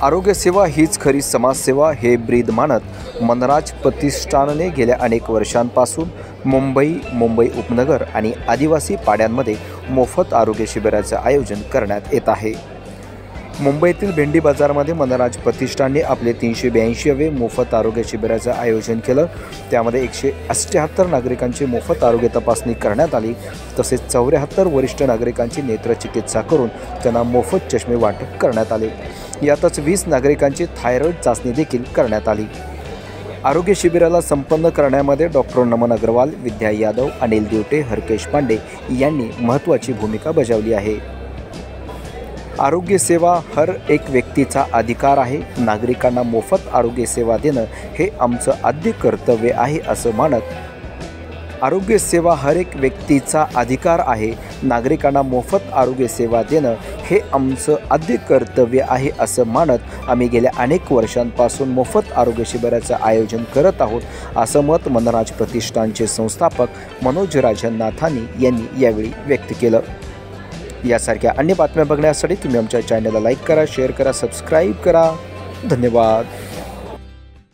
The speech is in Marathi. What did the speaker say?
आरोग्य सेवा हीच खरी समाजसेवा हे ब्रीद मानत मनराज प्रतिष्ठानने गेल्या अनेक वर्षांपासून मुंबई उपनगर आणि आदिवासी पाड्यांमध्ये मोफत आरोग्य शिबिराचे आयोजन करण्यात येत आहे। मुंबईतील भेंडी बाजारमध्ये मनराज प्रतिष्ठानने आपले 382वे मोफत आरोग्य शिबिराचे आयोजन केलं। त्यामध्ये 178 नागरिकांची मोफत आरोग्य तपासणी करण्यात आली। तसेच 74 वरिष्ठ नागरिकांची नेत्रचिकित्सा करून त्यांना मोफत चष्मे वाटप करण्यात आले। यातच 20 नागरिकांची थायरॉइड चाचणी देखील करण्यात आली। आरोग्य शिबिराला संपन्न करण्यामध्ये डॉक्टर नमन अग्रवाल, विद्या यादव, अनिल दिवटे, हरकेश पांडे यांनी महत्त्वाची भूमिका बजावली आहे। आरोग्य सेवा हर एक व्यक्तीचा अधिकार आहे। नागरिकांना मोफत आरोग्य सेवा देणं हे आमचं आद्य कर्तव्य आहे असं मानत आरोग्य सेवा हर एक व्यक्तीचा अधिकार आहे। नागरिकांना मोफत आरोग्य सेवा देणं हे आमचं आद्य कर्तव्य आहे असं मानत आम्ही गेल्या अनेक वर्षांपासून मोफत आरोग्य शिबिराचं आयोजन करत आहोत असं मत मनराज प्रतिष्ठानचे संस्थापक मनोज राजन नाथानी यांनी यावेळी व्यक्त केलं। यासारख्या अन्य बातम्या बघण्यासाठी तुम्ही आमच्या चॅनलला लाईक करा, शेअर करा, सबस्क्राईब करा। धन्यवाद।